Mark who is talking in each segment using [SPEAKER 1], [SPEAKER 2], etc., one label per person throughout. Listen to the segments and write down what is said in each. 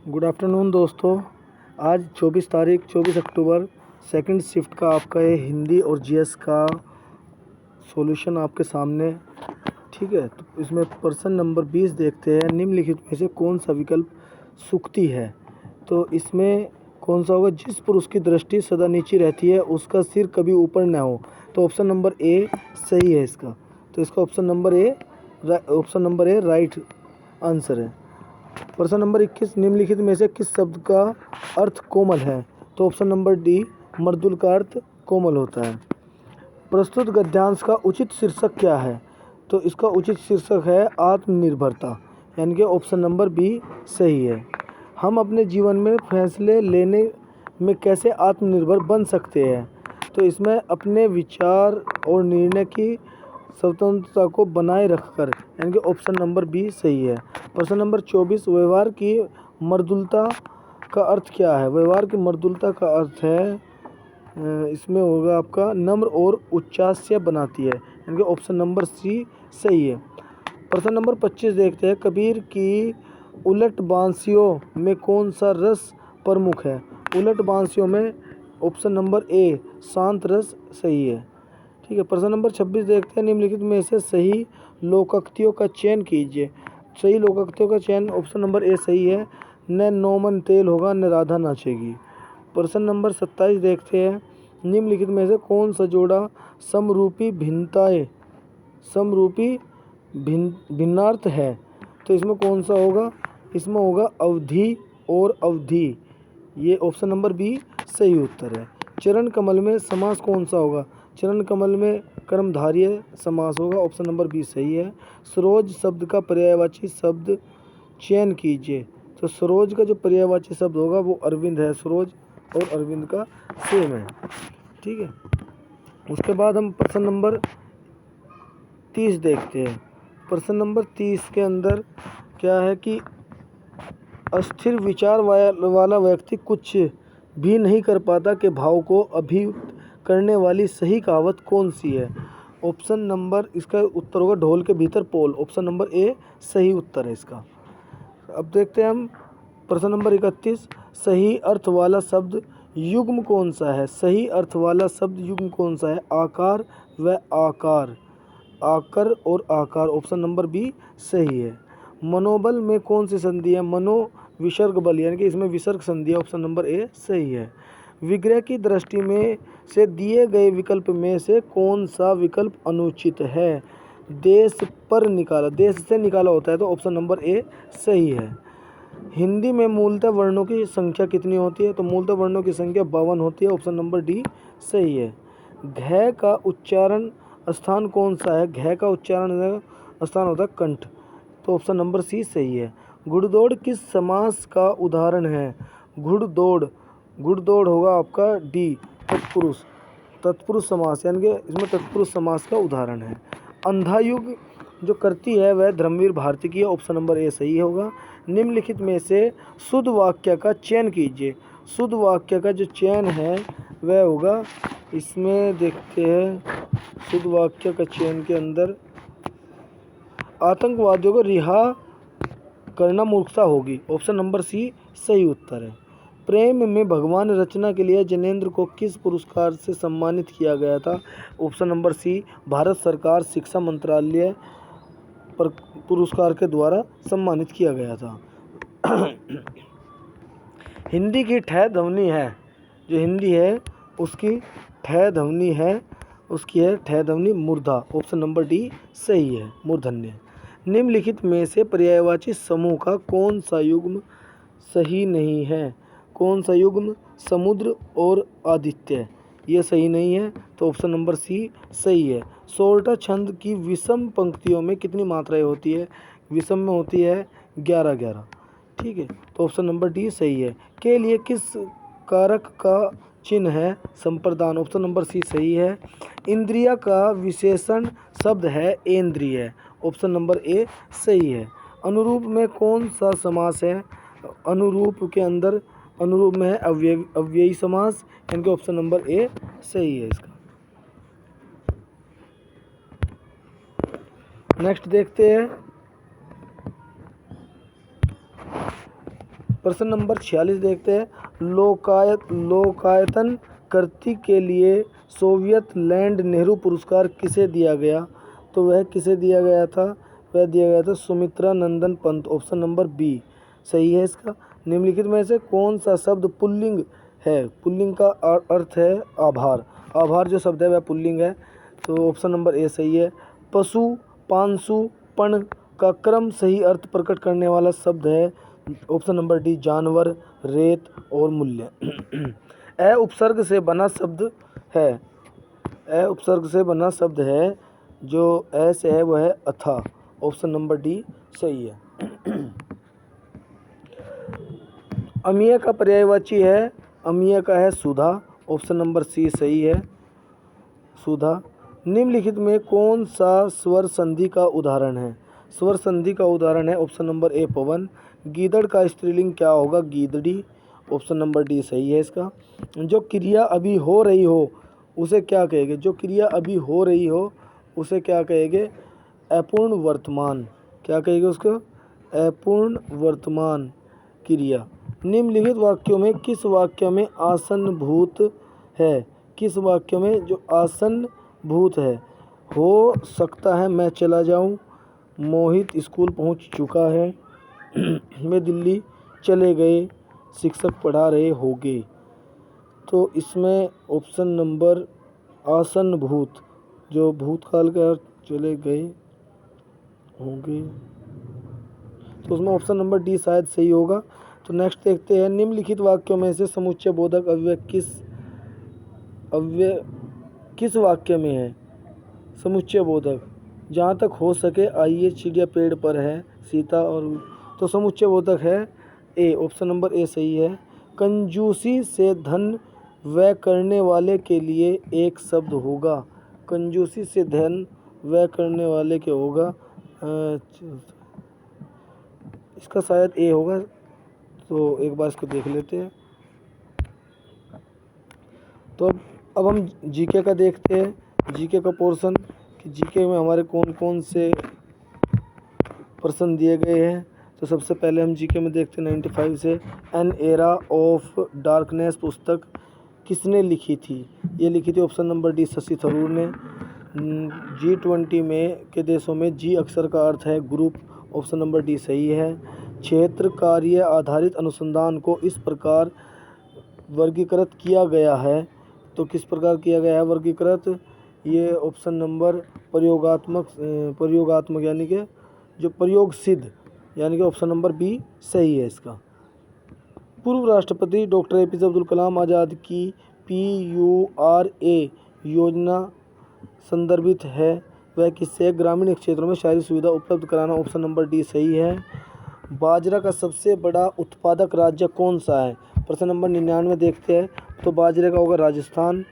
[SPEAKER 1] Good afternoon दोस्तों। आज 24 October second shift का आपका ये हिंदी और जीएस का सॉल्यूशन आपके सामने। ठीक है, तो इसमें प्रश्न नंबर 20 देखते हैं। निम्नलिखित में से कौन सा विकल्प सूक्ति है? तो इसमें कौन सा होगा? जिस पुरुष की दृष्टि सदा नीची रहती है उसका सिर कभी ऊपर न हो। तो ऑप्शन नंबर ए सही है इसका। तो इसका ऑप्शन नंबर ए राइट आंसर है। प्रश्न नंबर 21, निम्नलिखित में से किस शब्द का अर्थ कोमल है? तो ऑप्शन नंबर डी मर्दुल का अर्थ कोमल होता है। प्रस्तुत गद्यांश का उचित शीर्षक क्या है? तो इसका उचित शीर्षक है आत्मनिर्भरता, यानी कि ऑप्शन नंबर बी सही है। हम अपने जीवन में फैसले लेने में कैसे आत्मनिर्भर बन सकते हैं? तो इसमें अपने विचार और निर्णय की स्वतंत्रता को बनाए रखकर, यानी कि ऑप्शन नंबर बी सही है। प्रश्न नंबर 24, व्यवहार की मर्दुलता का अर्थ क्या है? व्यवहार की मर्दुलता का अर्थ है इसमें होगा आपका नम्र और उच्चास्य बनाती है, यानी कि ऑप्शन नंबर सी सही है। प्रश्न नंबर 25 देखते हैं। कबीर की उलट बांसियों में कौन सा रस प्रमुख है? उलट बांसियों में ऑप्शन नंबर ए शांत रस सही है। ठीक है, प्रश्न नंबर 26 देखते हैं। निम्नलिखित में से सही लोकोक्तियों का चयन कीजिए। सही लोकोक्तियों का चयन ऑप्शन नंबर ए सही है। न नौमन तेल होगा न राधा नाचेगी। प्रश्न नंबर 27 देखते हैं। निम्नलिखित में से कौन सा जोड़ा समरूपी भिन्नार्थ है? तो इसमें कौन सा होगा? इसमें होगा अवधि और अवधि। ये ऑप्शन नंबर बी सही उत्तर है। चरण कमल में समास कौन सा होगा? चरण कमल में कर्मधारय समास होगा, ऑप्शन नंबर बी सही है। सरोज शब्द का पर्यायवाची शब्द चयन कीजिए। तो सरोज का जो पर्यायवाची शब्द होगा वो अरविंद है। सरोज और अरविंद का सेम है। ठीक है, उसके बाद हम प्रश्न नंबर 30 देखते हैं। प्रश्न नंबर 30 के अंदर क्या है कि अस्थिर विचार वाला व्यक्ति कुछ भी नहीं कर पाता के भाव को अभिव्यक्त करने वाली सही कहावत कौन सी है? ऑप्शन नंबर, इसका उत्तर होगा ढोल के भीतर पोल। ऑप्शन नंबर ए सही उत्तर है इसका। अब देखते हैं हम प्रश्न नंबर 31, सही अर्थ वाला शब्द युग्म कौन सा है? सही अर्थ वाला शब्द युग्म कौन सा है? आकार व आकार, आकर और आकार, ऑप्शन नंबर बी सही है। मनोबल में कौन सी संधि है? मनो विसर्ग बल, यानी कि इसमें विसर्ग संधि है, ऑप्शन नंबर ए सही है। विग्रह की दृष्टि में से दिए गए विकल्प में से कौन सा विकल्प अनुचित है? देश से निकाला होता है, तो ऑप्शन नंबर ए सही है। हिंदी में मूलतः वर्णों की संख्या कितनी होती है? तो मूलतः वर्णों की संख्या 52 होती है, ऑप्शन नंबर डी सही है। घ का उच्चारण स्थान कौन सा है? घ का उच्चारण स्थान होता है कंठ, तो ऑप्शन नंबर सी सही है। घुड़दौड़ किस समास का उदाहरण है? घुड़दौड़ होगा आपका डी तत्पुरुष समास, यानी कि इसमें तत्पुरुष समास का उदाहरण है। अंधायुग जो करती है वह धर्मवीर भारती की है, ऑप्शन नंबर ए सही होगा। निम्नलिखित में से शुद्ध वाक्य का चयन कीजिए। शुद्ध वाक्य का जो चयन है वह होगा, इसमें देखते हैं शुद्ध वाक्य का चयन के अंदर आतंकवादियों को रिहा करना मूर्खता होगी, ऑप्शन नंबर सी सही उत्तर है। प्रेम में भगवान रचना के लिए जैनेंद्र को किस पुरस्कार से सम्मानित किया गया था? ऑप्शन नंबर सी भारत सरकार शिक्षा मंत्रालय पर पुरस्कार के द्वारा सम्मानित किया गया था। हिंदी की ठह ध्वनि है, जो हिंदी है उसकी ठह ध्वनि है, उसकी है ठह ध्वनि मूर्धा, ऑप्शन नंबर डी सही है, मूर्धन्य। निम्नलिखित में से पर्यायवाची समूह का कौन सा युग्म सही नहीं है? कौन सा युग्म? समुद्र और आदित्य, ये सही नहीं है, तो ऑप्शन नंबर सी सही है। सोरठा छंद की विषम पंक्तियों में कितनी मात्राएं होती है? विषम में होती है 11-11। ठीक है, तो ऑप्शन नंबर डी सही है। के लिए किस कारक का चिन्ह है? संप्रदान, ऑप्शन नंबर सी सही है। इंद्रिया का विशेषण शब्द है इंद्रिय, ऑप्शन नंबर ए सही है। अनुरूप में कौन सा समास है? अनुरूप के अंदर अनुरूप में है अव्ययी समास, यानी कि ऑप्शन नंबर ए सही है इसका। नेक्स्ट देखते हैं प्रश्न नंबर 46 देखते हैं। लोकायतन कृति के लिए सोवियत लैंड नेहरू पुरस्कार किसे दिया गया? तो वह किसे दिया गया था? वह दिया गया था सुमित्रा नंदन पंत। ऑप्शन नंबर बी सही है इसका। निम्नलिखित में से कौन सा शब्द पुल्लिंग है? पुल्लिंग का अर्थ है आभार। आभार जो शब्द है वह पुल्लिंग है, तो ऑप्शन नंबर ए सही है। पशु, पांसु, पण का क्रम सही अर्थ प्रकट करने वाला शब्द है। ऑप्शन नंबर डी जानवर, रेत और मूल्य। अ उपसर्ग से बना शब्द है। अ उपसर्ग से बना शब्द है, जो अ से है वह है अथा। ऑप्शन नंबर डी सही है। अमीय का पर्यायवाची है, अमीय का है सुधा। ऑप्शन नंबर सी सही है, सुधा। निम्नलिखित में कौन सा स्वर संधि का उदाहरण है? स्वर संधि का उदाहरण है ऑप्शन नंबर ए पवन। गीदड़ का स्त्रीलिंग क्या होगा? गीदड़ी। ऑप्शन नंबर डी सही है इसका। जो क्रिया अभी हो रही हो उसे क्या कहेंगे? जो क्रिया अभी हो रही हो उसे क्या कहेंगे? अपूर्ण वर्तमान। क्या कहेंगे उसको? अपूर्ण वर्तमान क्रिया। निम्नलिखित वाक्यों में किस वाक्य में आसन्न भूत है? किस वाक्य में जो आसन्न भूत है? हो सकता है मैं चला जाऊं, मोहित स्कूल पहुंच चुका है, वे दिल्ली चले गए, शिक्षक पढ़ा रहे होंगे। तो इसमें ऑप्शन नंबर आसन्न भूत, जो भूतकाल का चले गए होंगे, तो उसमें ऑप्शन नंबर डी शायद सही होगा। तो नेक्स्ट देखते हैं। निम्नलिखित वाक्यों में से समुच्चय बोधक अव्यय किस वाक्य में है? समुच्चय बोधक जहाँ तक हो सके आइए, चिड़िया पेड़ पर है, सीता और, तो समुच्चय बोधक है ए। ऑप्शन नंबर ए सही है। कंजूसी से धन व्यय करने वाले के लिए एक शब्द होगा। कंजूसी से धन व्यय करने वाले के होगा, इसका शायद ए होगा। तो एक बार इसको देख लेते हैं। तो अब हम जीके का देखते हैं, जीके का पोर्शन कि जीके में हमारे कौन कौन से प्रश्न दिए गए हैं। तो सबसे पहले हम जीके में देखते हैं 95 से। एन एरा ऑफ डार्कनेस पुस्तक किसने लिखी थी? ये लिखी थी option number D Shashi Tharoor ने। G20 में के देशों में जी अक्षर का अर्थ है ग्रुप। ऑप्शन नंबर डी सही है। क्षेत्र कार्य आधारित अनुसंधान को इस प्रकार वर्गीकृत किया गया है, तो किस प्रकार किया गया है वर्गीकृत? ये ऑप्शन नंबर प्रयोगात्मक यानी कि जो प्रयोग सिद्ध, यानी कि ऑप्शन नंबर बी सही है इसका। पूर्व राष्ट्रपति डॉक्टर APJ अब्दुल कलाम आज़ाद की PURA योजना संदर्भित है, वह किससे? ग्रामीण क्षेत्रों में शहरी सुविधा उपलब्ध कराना। ऑप्शन नंबर डी सही है। बाजरा का सबसे बड़ा उत्पादक राज्य कौन सा है? प्रश्न नंबर 99 देखते हैं। तो बाजरे का होगा राजस्थान।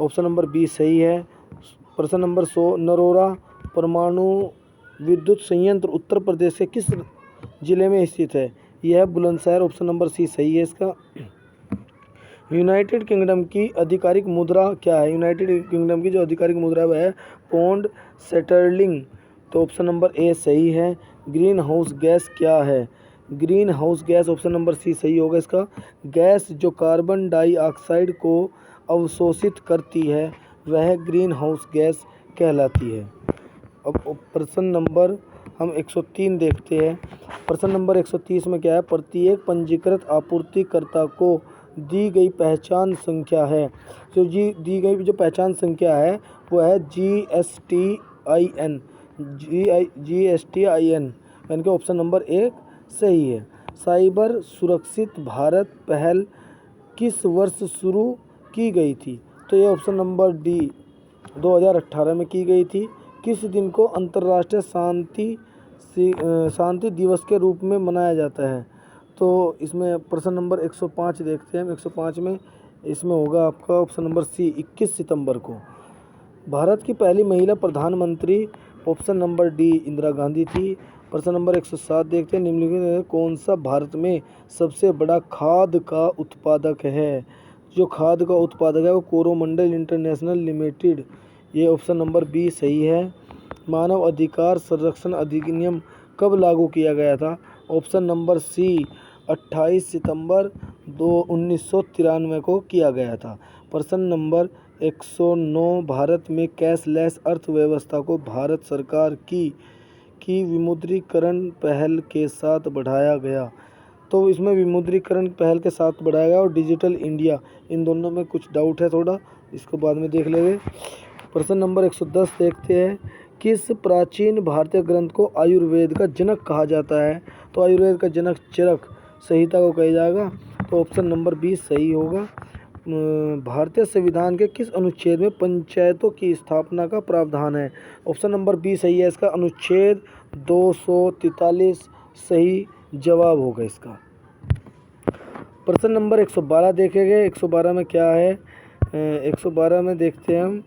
[SPEAKER 1] ऑप्शन नंबर बी सही है। प्रश्न नंबर 100 नरोरा परमाणु विद्युत संयंत्र उत्तर प्रदेश के किस जिले में स्थित है? यह है बुलंदशहर। ऑप्शन नंबर सी सही है इसका। यूनाइटेड किंगडम की आधिकारिक मुद्रा क्या है? यूनाइटेड किंगडम की जो आधिकारिक मुद्रा है वह है पौंड स्टर्लिंग। तो ऑप्शन नंबर ए सही है। ग्रीन हाउस गैस क्या है? Greenhouse gas option number C सही होगा इसका। गैस जो कार्बन डाइऑक्साइड को अवशोषित करती है वह ग्रीन हाउस गैस कहलाती है। अब प्रश्न नंबर हम 103 देखते हैं। प्रश्न नंबर 130 में क्या है? प्रत्येक पंजीकृत आपूर्तिकर्ता को दी गई पहचान संख्या है। तो दी गई जो पहचान संख्या है वो है GSTIN। यानी कि ऑप्शन नंबर 1 सही है। साइबर सुरक्षित भारत पहल किस वर्ष शुरू की गई थी? तो ये ऑप्शन नंबर डी 2018 में की गई थी। किस दिन को अंतर्राष्ट्रीय शांति दिवस के रूप में मनाया जाता है? तो इसमें प्रश्न नंबर 105 देखते हैं। 105 में इसमें होगा आपका ऑप्शन नंबर सी 21 सितंबर को। भारत की पहली महिला प्रधानमंत्री option number D Indira Gandhi थी। प्रश्न नंबर 107 देखते हैं। निम्नलिखित में कौन सा भारत में सबसे बड़ा खाद का उत्पादक है? जो खाद का उत्पादक है वो कोरोमंडल इंटरनेशनल लिमिटेड। ये ऑप्शन नंबर बी सही है। मानव अधिकार संरक्षण अधिनियम कब लागू किया गया था? ऑप्शन नंबर सी 28 सितंबर 1993 को किया गया था। प्रश्न नंबर 109 भारत में कैशलेस अर्थव्यवस्था को भारत सरकार की विमुद्रीकरण पहल के साथ बढ़ाया गया। तो इसमें विमुद्रीकरण पहल के साथ बढ़ाया गया और डिजिटल इंडिया, इन दोनों में कुछ डाउट है थोड़ा, इसको बाद में देख लेंगे। प्रश्न नंबर 110 देखते हैं, किस प्राचीन भारतीय ग्रंथ को आयुर्वेद का जनक कहा जाता है? तो आयुर्वेद का जनक चरक संहिता को कहा जाएगा। तो ऑप्शन नंबर 20 सही होगा। भारतीय संविधान के किस अनुच्छेद में पंचायतों की स्थापना का प्रावधान है? ऑप्शन नंबर 20 सही है इसका, अनुच्छेद 243 सही जवाब होगा इसका। प्रश्न नंबर 112 देखेंगे। 112 में क्या है? 112 में देखते हैं हम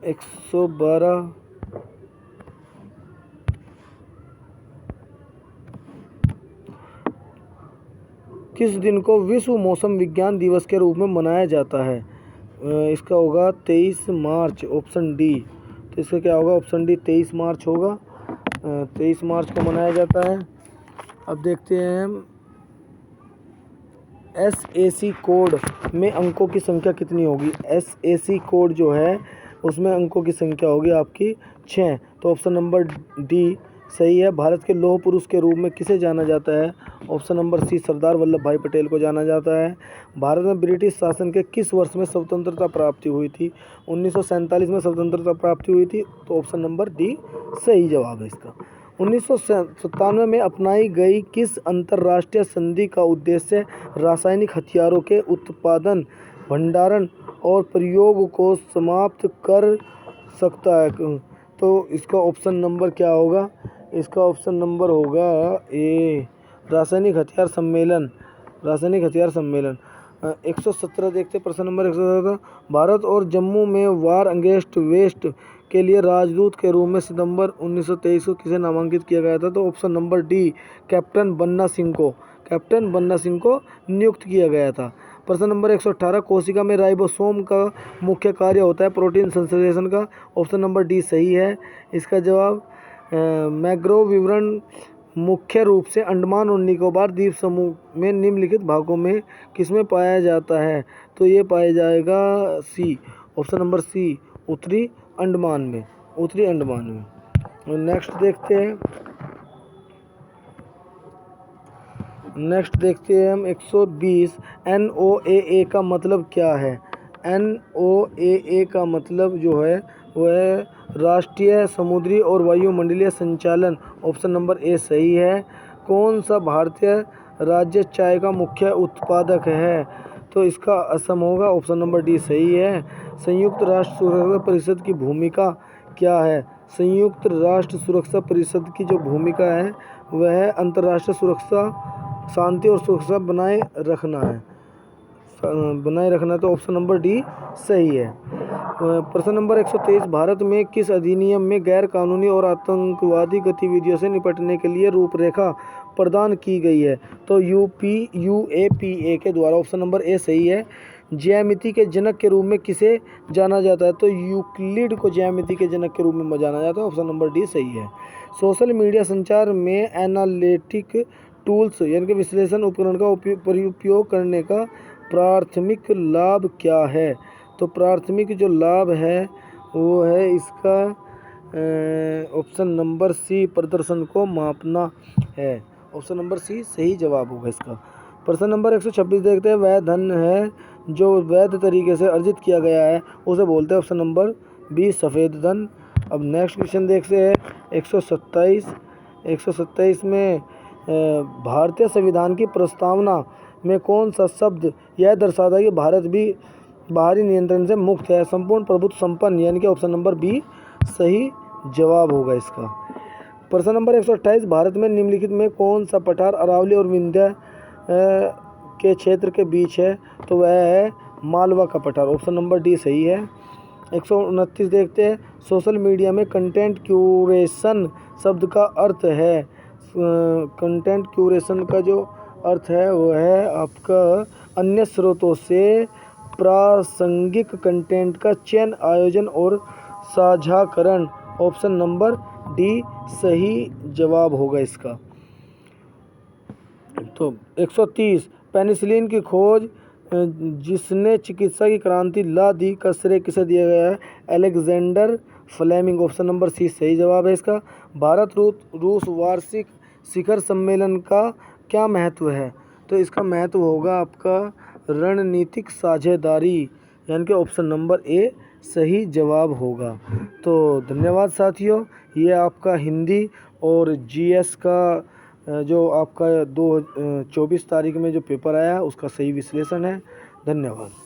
[SPEAKER 1] 112 किस दिन को विश्व मौसम विज्ञान दिवस के रूप में मनाया जाता है? इसका होगा 23 मार्च, ऑप्शन डी। तो इसका क्या होगा? ऑप्शन डी 23 मार्च होगा। 23 मार्च को मनाया जाता है। अब देखते हैं हम SAC कोड में अंकों की संख्या कितनी होगी? SAC कोड जो है उसमें अंकों की संख्या होगी आपकी 6। तो ऑप्शन नंबर डी सही है। भारत के लौह पुरुष के रूप में किसे जाना जाता है? ऑप्शन नंबर सी सरदार वल्लभ भाई पटेल को जाना जाता है। भारत में ब्रिटिश शासन के किस वर्ष में स्वतंत्रता प्राप्ति हुई थी? 1947 में स्वतंत्रता प्राप्ति हुई थी। तो ऑप्शन नंबर डी सही जवाब है इसका। 1997 में अपनाई गई किस अंतर्राष्ट्रीय संधि का उद्देश्य रासायनिक हथियारों के उत्पादन, भंडारण और प्रयोग को समाप्त कर सकता है? तो इसका ऑप्शन नंबर क्या होगा? इसका ऑप्शन नंबर होगा ए, रासायनिक हथियार सम्मेलन। रासायनिक हथियार सम्मेलन। 117 देखते, प्रश्न नंबर 117, भारत और जम्मू में वार अगेंस्ट वेस्ट के लिए राजदूत के रूप में सितंबर 1923 को किसे नामांकित किया गया था? तो ऑप्शन नंबर डी कैप्टन बन्ना सिंह को नियुक्त किया गया था। प्रश्न नंबर 118, कोशिका में राइबोसोम का मुख्य कार्य होता है प्रोटीन संश्लेषण का। ऑप्शन नंबर डी सही है इसका जवाब। मैग्रो विवरण मुख्य रूप से अंडमान और निकोबार द्वीप समूह में निम्नलिखित भागों में किसमें पाया जाता है? तो ये पाया जाएगा सी, ऑप्शन नंबर सी, उत्तरी अंडमान में। नेक्स्ट देखते हैं हम 120, NOAA का मतलब क्या है? NOAA का मतलब जो है वह राष्ट्रीय समुद्री और वायुमंडलीय संचालन, ऑप्शन नंबर ए सही है। कौन सा भारतीय राज्य चाय का मुख्य उत्पादक है? तो इसका असम होगा, ऑप्शन नंबर डी सही है। संयुक्त राष्ट्र सुरक्षा परिषद की भूमिका क्या है? संयुक्त राष्ट्र सुरक्षा परिषद की जो भूमिका है वह अंतर्राष्ट्रीय सुरक्षा, शांति और सुरक्षा बनाए रखना है। तो ऑप्शन नंबर डी सही है। प्रश्न नंबर 123, भारत में किस अधिनियम में गैर कानूनी और आतंकवादी गतिविधियों से निपटने के लिए रूपरेखा प्रदान की गई है? तो UAPA के द्वारा, ऑप्शन नंबर ए सही है। ज्यामिति के जनक के रूप में किसे जाना जाता है? तो यूक्लिड को ज्यामिति के जनक के रूप में जाना जाता है, ऑप्शन नंबर डी सही है। सोशल मीडिया संचार में एनालिटिक टूल्स यानी कि विश्लेषण उपकरण का उपयोग करने का प्राथमिक लाभ क्या है? तो प्राथमिक जो लाभ है वो है इसका ऑप्शन नंबर सी, प्रदर्शन को मापना है। ऑप्शन नंबर सी सही जवाब होगा इसका। प्रश्न नंबर 126 देखते हैं, वह धन है जो वैध तरीके से अर्जित किया गया है उसे बोलते हैं, ऑप्शन नंबर बी सफ़ेद धन। अब नेक्स्ट क्वेश्चन देखते हैं 127 में भारतीय संविधान की प्रस्तावना में कौन सा शब्द यह दर्शाता है कि भारत भी बाहरी नियंत्रण से मुक्त है? संपूर्ण प्रभुत्व संपन्न, यानी कि ऑप्शन नंबर बी सही जवाब होगा इसका। प्रश्न नंबर 128, भारत में निम्नलिखित में कौन सा पठार अरावली और विंध्य के क्षेत्र के बीच है? तो वह है मालवा का पठार, ऑप्शन नंबर डी सही है। 129 देखते हैं, सोशल मीडिया में कंटेंट क्यूरेशन शब्द का अर्थ है, कंटेंट क्यूरेशन का जो अर्थ है वो है आपका अन्य स्रोतों से प्रासंगिक कंटेंट का चयन, आयोजन और साझाकरण, ऑप्शन नंबर डी सही जवाब होगा इसका। तो 130 पेनिसिलिन की खोज जिसने चिकित्सा की क्रांति ला दी का श्रेय किसे दिया गया है? Alexander Fleming. Option number C सही जवाब है इसका। भारत रूस वार्षिक शिखर सम्मेलन का क्या महत्व है? तो इसका महत्व होगा आपका रणनीतिक साझेदारी, यानी कि ऑप्शन नंबर ए सही जवाब होगा। तो धन्यवाद साथियों, ये आपका हिंदी और जीएस का जो आपका 24 तारीख में जो पेपर आया उसका सही विश्लेषण है। धन्यवाद।